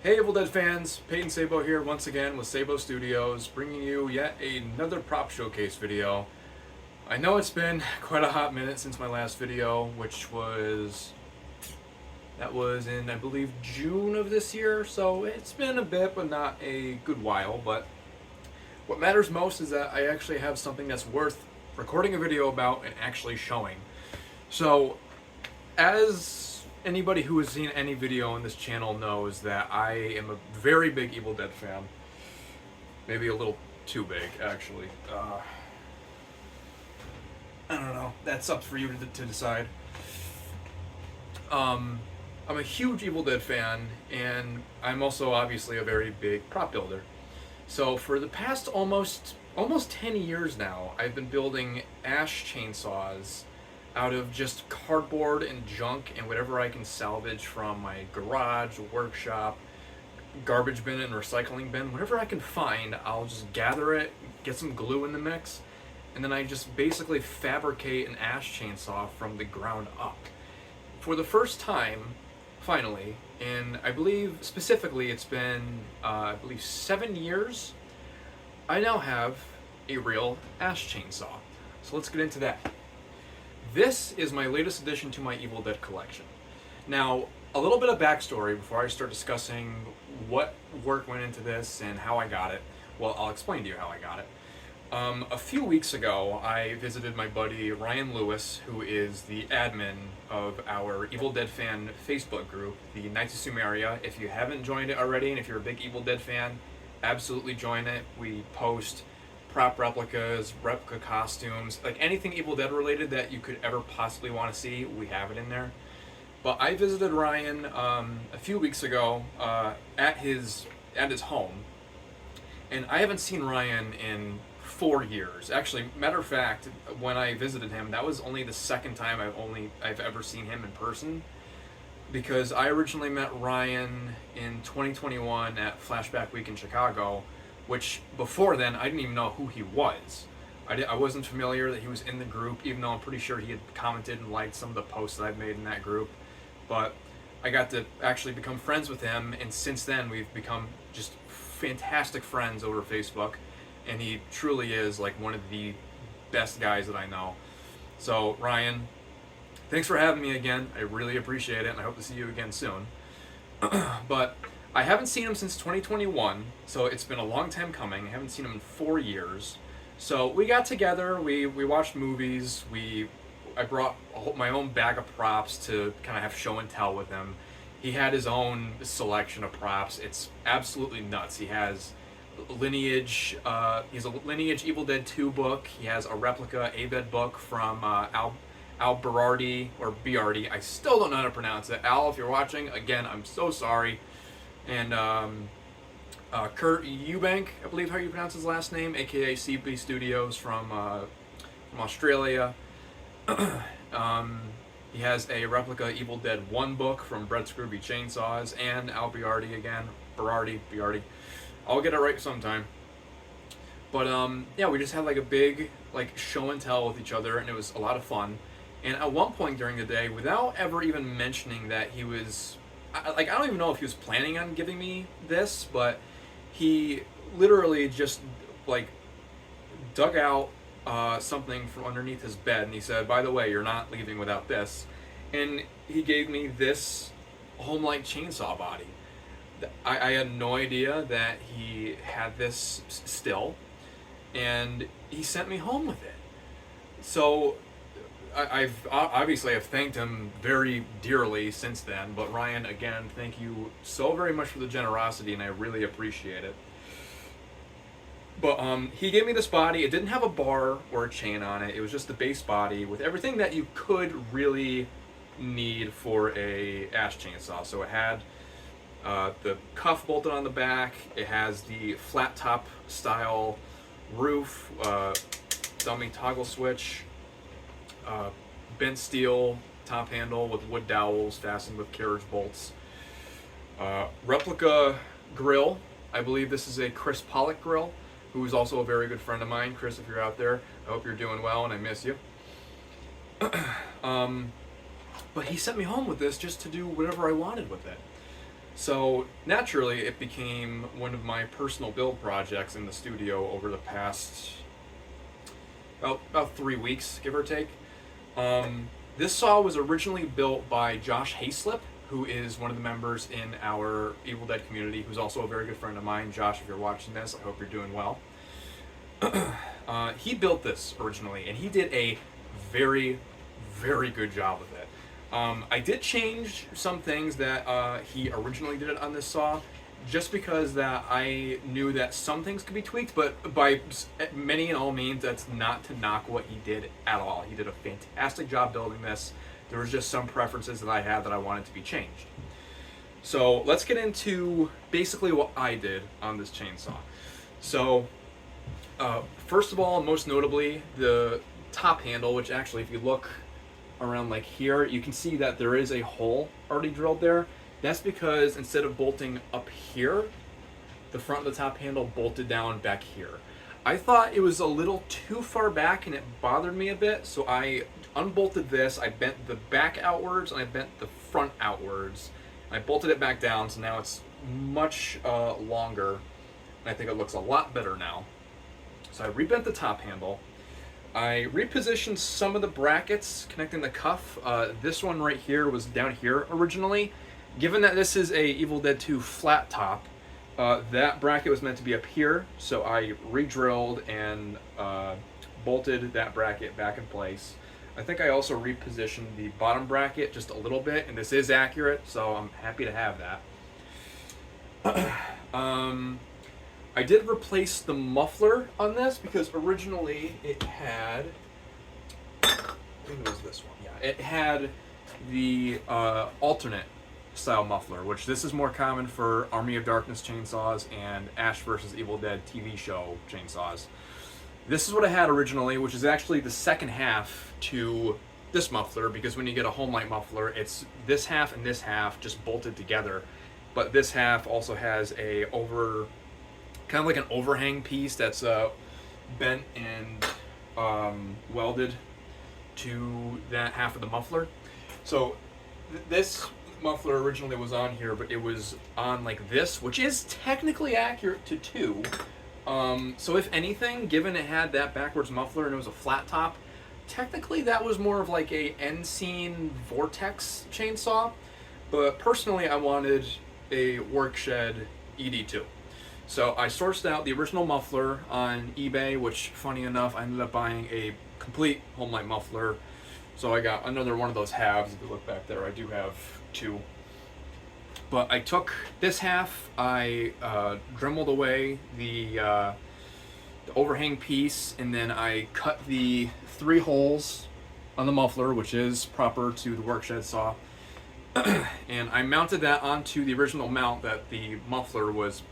Hey Evil Dead fans, Peyton Sabo here once again with Sabo Studios, bringing you yet another prop showcase video. I know it's been quite a hot minute since my last video, that was in, I believe, June of this year, so it's been a bit, but not a good while. But what matters most is that I actually have something that's worth recording a video about and actually showing. So, as anybody who has seen any video on this channel knows that I am a very big Evil Dead fan. Maybe a little too big, actually. I don't know. That's up for you to decide. I'm a huge Evil Dead fan, and I'm also obviously a very big prop builder. So for the past almost 10 years now, I've been building ash chainsaws out of just cardboard and junk and whatever I can salvage from my garage, workshop, garbage bin and recycling bin. Whatever I can find, I'll just gather it, get some glue in the mix, and then I just basically fabricate an ash chainsaw from the ground up. For the first time, finally, and I believe specifically it's been, 7 years, I now have a real ash chainsaw. So let's get into that. This is my latest addition to my Evil Dead collection. Now, a little bit of backstory before I start discussing what work went into this and how I got it. Well, I'll explain to you how I got it. A few weeks ago, I visited my buddy Ryan Lewis, who is the admin of our Evil Dead fan Facebook group, the Knights of Sumeria. If you haven't joined it already, and if you're a big Evil Dead fan, absolutely join it. We post prop replicas, replica costumes, like anything Evil Dead related that you could ever possibly want to see, we have it in there. But I visited Ryan a few weeks ago at his home, and I haven't seen Ryan in 4 years. Actually, matter of fact, when I visited him, that was only the second time I've ever seen him in person, because I originally met Ryan in 2021 at Flashback Week in Chicago, which before then I didn't even know who he was. I wasn't familiar that he was in the group, even though I'm pretty sure he had commented and liked some of the posts that I've made in that group. But I got to actually become friends with him, and since then we've become just fantastic friends over Facebook, and he truly is like one of the best guys that I know. So Ryan, thanks for having me again. I really appreciate it, and I hope to see you again soon. But I haven't seen him since 2021, so it's been a long time coming. I haven't seen him in 4 years. So we got together, we watched movies, I brought my own bag of props to kind of have show and tell with him. He had his own selection of props. It's absolutely nuts. He has Lineage, he's a Lineage Evil Dead 2 book. He has a replica AVED book from Al Berardi, or Biardi. I still don't know how to pronounce it. Al, if you're watching, again, I'm so sorry. And Kurt Eubank, I believe how you pronounce his last name, aka CB Studios from Australia. He has a replica Evil Dead 1 book from Bread Scrooby Chainsaws, and Al Biardi again. Biardi. I'll get it right sometime. But yeah, we just had like a big show and tell with each other, and it was a lot of fun. And at one point during the day, without ever even mentioning that he was, I don't even know if he was planning on giving me this, but he literally just dug out something from underneath his bed, and he said, "By the way, you're not leaving without this." And he gave me this home-like chainsaw body. I had no idea that he had this still, and he sent me home with it. So I've thanked him very dearly since then. But Ryan, again, thank you so very much for the generosity, and I really appreciate it. But he gave me this body. It didn't have a bar or a chain on it. It was just the base body with everything that you could really need for a ash chainsaw. So it had the cuff bolted on the back. It has the flat top style roof, dummy toggle switch, bent steel top handle with wood dowels fastened with carriage bolts, replica grill. I believe this is a Chris Pollock grill, who is also a very good friend of mine. Chris, if you're out there, I hope you're doing well, and I miss you. But he sent me home with this just to do whatever I wanted with it. So naturally, it became one of my personal build projects in the studio over the past about 3 weeks, give or take. This saw was originally built by Josh Hayslip, who is one of the members in our Evil Dead community, who's also a very good friend of mine. Josh, if you're watching this, I hope you're doing well. He built this originally, and he did a very, very good job with it. I did change some things that he originally did on this saw, just because that I knew that some things could be tweaked, but by many and all means, that's not to knock what he did at all. He did a fantastic job building this. There was just some preferences that I had that I wanted to be changed. So let's get into basically what I did on this chainsaw. So first of all, most notably, the top handle, which actually, if you look around like here, you can see that there is a hole already drilled there. That's because instead of bolting up here, the front of the top handle bolted down back here. I thought it was a little too far back and it bothered me a bit, so I unbolted this, I bent the back outwards and I bent the front outwards. I bolted it back down, so now it's much longer, and I think it looks a lot better now. So I rebent the top handle. I repositioned some of the brackets connecting the cuff. This one right here was down here originally. Given that this is a Evil Dead 2 flat top, that bracket was meant to be up here, so I re-drilled and bolted that bracket back in place. I think I also repositioned the bottom bracket just a little bit, and this is accurate, so I'm happy to have that. I did replace the muffler on this because originally it had, I think it was this one, yeah, it had the alternate style muffler, which this is more common for Army of Darkness chainsaws and Ash vs. Evil Dead TV show chainsaws. This is what I had originally, which is actually the second half to this muffler, because when you get a Homelight muffler, it's this half and this half just bolted together, but this half also has a kind of like an overhang piece that's bent and welded to that half of the muffler. So this muffler originally was on here, but it was on like this, which is technically accurate to 2. So if anything, given it had that backwards muffler and it was a flat top, technically that was more of like a end scene vortex chainsaw. But personally, I wanted a Workshed ED2. So I sourced out the original muffler on eBay, which, funny enough, I ended up buying a complete Homelight muffler. So I got another one of those halves. If you look back there, I do have 2. But I took this half, I dremeled away the overhang piece, and then I cut the 3 holes on the muffler, which is proper to the Workshed saw. And I mounted that onto the original mount that the muffler was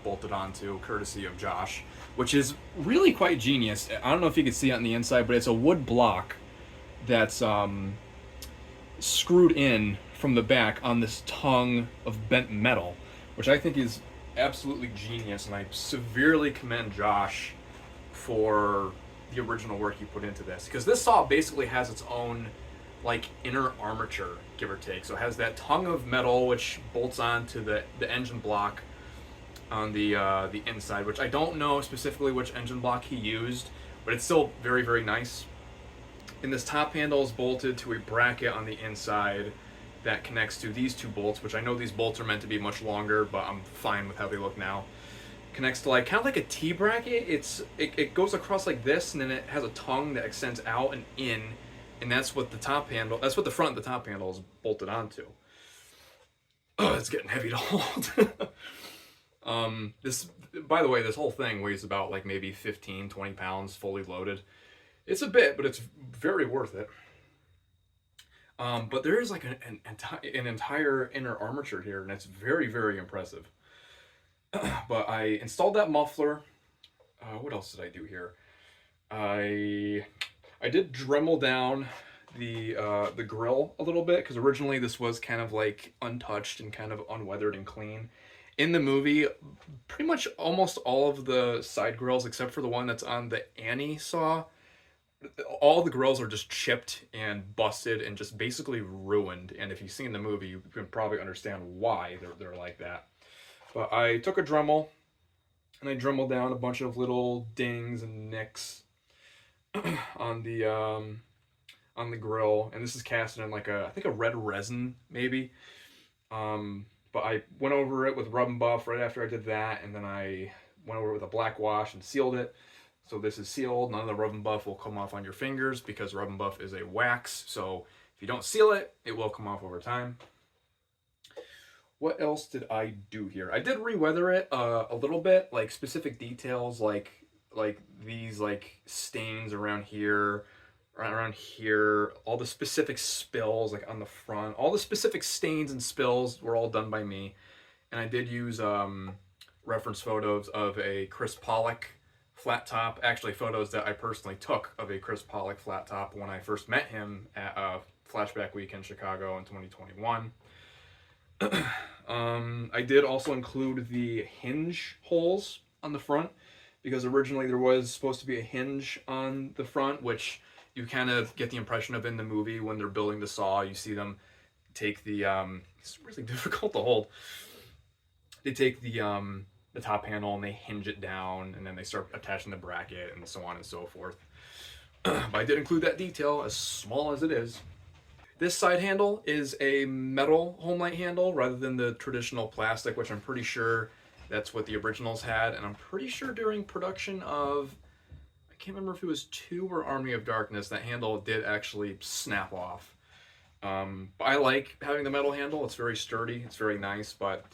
bolted onto, courtesy of Josh, which is really quite genius. I don't know if you can see it on the inside, but it's a wood block that's screwed in from the back on this tongue of bent metal, which I think is absolutely genius, and I severely commend Josh for the original work he put into this, because this saw basically has its own like inner armature, give or take. So it has that tongue of metal which bolts onto the engine block on the inside, which I don't know specifically which engine block he used, but it's still very, very nice. And this top handle is bolted to a bracket on the inside that connects to these 2 bolts, which I know these bolts are meant to be much longer, but I'm fine with how they look now. Connects to like kind of like a T bracket. It goes across like this, and then it has a tongue that extends out and in, and that's what the front of the top handle is bolted onto. Oh, it's getting heavy to hold. This, by the way, this whole thing weighs about like maybe 15-20 pounds fully loaded. It's a bit, but it's very worth it. But there is like an entire inner armature here, and it's very, very impressive. But I installed that muffler. What else did I do here? I did Dremel down the grill a little bit, because originally this was kind of like untouched and kind of unweathered and clean. In the movie, pretty much almost all of the side grills, except for the one that's on the Annie saw, all the grills are just chipped and busted and just basically ruined. And if you've seen the movie, you can probably understand why they're like that. But I took a Dremel and I dremeled down a bunch of little dings and nicks on the grill, and this is casted in like I think a red resin maybe. But I went over it with rub and buff right after I did that, and then I went over it with a black wash and sealed it. So this is sealed. None of the rub and buff will come off on your fingers because rub and buff is a wax. So if you don't seal it, it will come off over time. What else did I do here? I did re-weather it a little bit, like specific details, like these like stains around here, all the specific spills like on the front, all the specific stains and spills were all done by me, and I did use reference photos of a Chris Pollock flat top, actually photos that I personally took of a Chris Pollock flat top when I first met him at Flashback Week in Chicago in 2021. I did also include the hinge holes on the front because originally there was supposed to be a hinge on the front, which you kind of get the impression of in the movie when they're building the saw. You see them take the it's really difficult to hold. They take the top panel and they hinge it down, and then they start attaching the bracket and so on and so forth. But I did include that detail, as small as it is. This side handle is a metal home light handle rather than the traditional plastic, which I'm pretty sure that's what the originals had. And I'm pretty sure during production of, I can't remember if it was 2 or Army of Darkness, that handle did actually snap off. But I like having the metal handle. It's very sturdy. It's very nice. But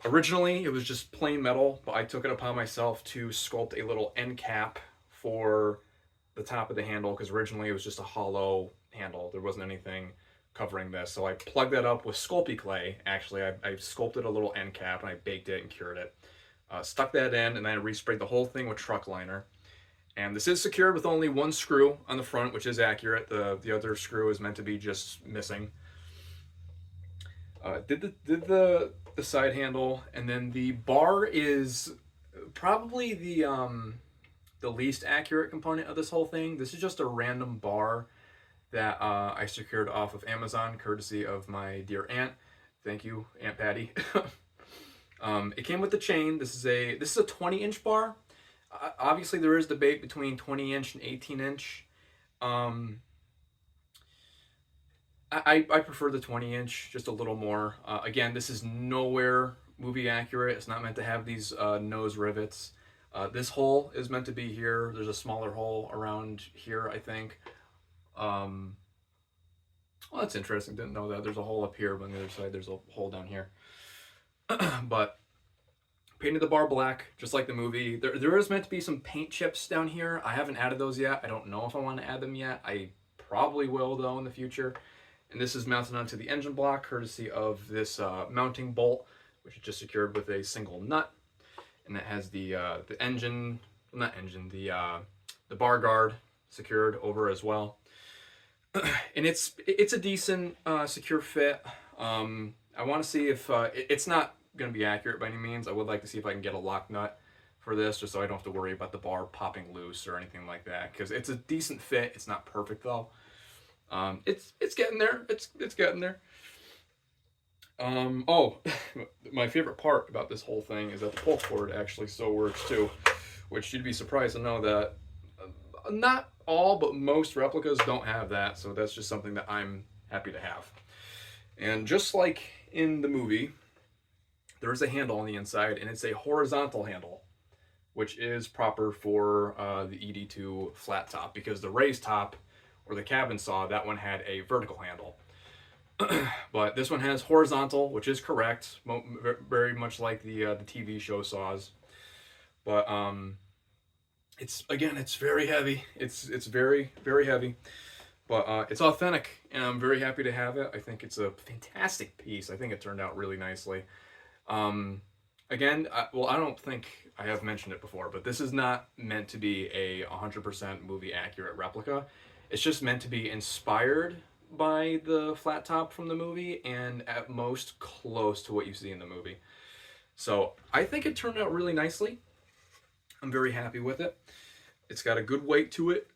originally it was just plain metal, but I took it upon myself to sculpt a little end cap for the top of the handle because originally it was just a hollow handle. There wasn't anything covering this. So I plugged that up with Sculpey clay. Actually, I sculpted a little end cap and I baked it and cured it. Stuck that in, and then I resprayed the whole thing with truck liner. And this is secured with only 1 screw on the front, which is accurate. The other screw is meant to be just missing. Did the side handle, and then the bar is probably the least accurate component of this whole thing. This is just a random bar that I secured off of Amazon, courtesy of my dear aunt. Thank you, Aunt Patty. It came with the chain. This is a 20-inch bar. Obviously, there is debate between 20-inch and 18-inch. I prefer the 20-inch just a little more. Again, this is nowhere movie accurate. It's not meant to have these nose rivets. This hole is meant to be here. There's a smaller hole around here, I think. Well, that's interesting. Didn't know that. There's a hole up here, but on the other side, there's a hole down here. But painted the bar black, just like the movie. There is meant to be some paint chips down here. I haven't added those yet. I don't know if I want to add them yet. I probably will, though, in the future. And this is mounted onto the engine block, courtesy of this mounting bolt, which is just secured with a single nut. And it has the engine, not engine, the bar guard secured over as well. And it's a decent secure fit. I want to see if it's not going to be accurate by any means. I would like to see if I can get a lock nut for this, just so I don't have to worry about the bar popping loose or anything like that. Because it's a decent fit. It's not perfect though. It's getting there. It's getting there. Oh, my favorite part about this whole thing is that the pull cord actually still works too, which you'd be surprised to know that not all, but most replicas don't have that, so that's just something that I'm happy to have. And just like in the movie, there is a handle on the inside, and it's a horizontal handle, which is proper for the ED2 flat top, because the raised top, or the cabin saw, that one had a vertical handle. But this one has horizontal, which is correct, very much like the TV show saws. But it's very heavy. It's very, very heavy, but it's authentic, and I'm very happy to have it. I think it's a fantastic piece. I think it turned out really nicely. Again, I don't think I have mentioned it before, but this is not meant to be a 100% movie accurate replica. It's just meant to be inspired by the flat top from the movie, and at most close to what you see in the movie. So I think it turned out really nicely. I'm very happy with it. It's got a good weight to it.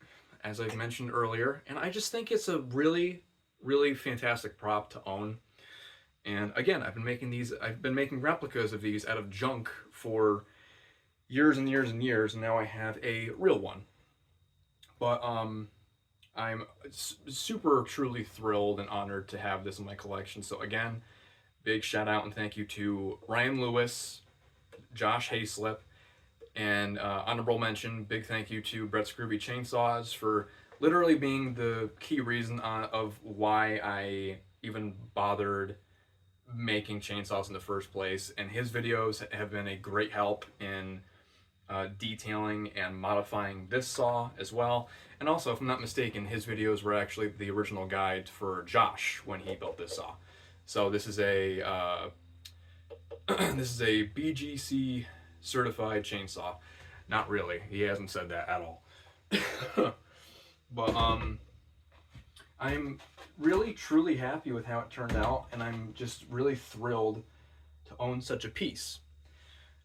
as I've mentioned earlier, and I just think it's a really, really fantastic prop to own. And again, I've been making replicas of these out of junk for years and years and years, and now I have a real one. But I'm super truly thrilled and honored to have this in my collection. So again, big shout out and thank you to Ryan Lewis, Josh Hayslip, and honorable mention, big thank you to Brett Scrooby Chainsaws for literally being the key reason of why I even bothered making chainsaws in the first place. And his videos have been a great help in detailing and modifying this saw as well. And also, if I'm not mistaken, his videos were actually the original guide for Josh when he built this saw. So this is a this is a BGC certified chainsaw. Not really. He hasn't said that at all. But I'm really truly happy with how it turned out, and I'm just really thrilled to own such a piece.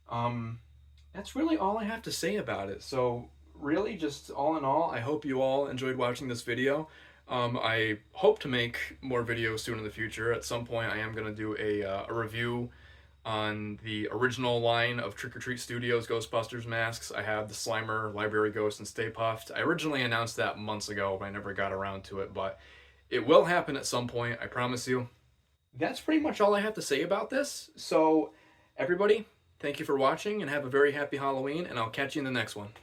That's really all I have to say about it. So really, just all in all, I hope you all enjoyed watching this video. I hope to make more videos soon in the future. At some point, I am going to do a review on the original line of Trick or Treat Studios Ghostbusters masks. I have the Slimer, Library Ghost, and Stay Puft. I originally announced that months ago, but I never got around to it. But it will happen at some point, I promise you. That's pretty much all I have to say about this. So, everybody, thank you for watching and have a very happy Halloween, and I'll catch you in the next one.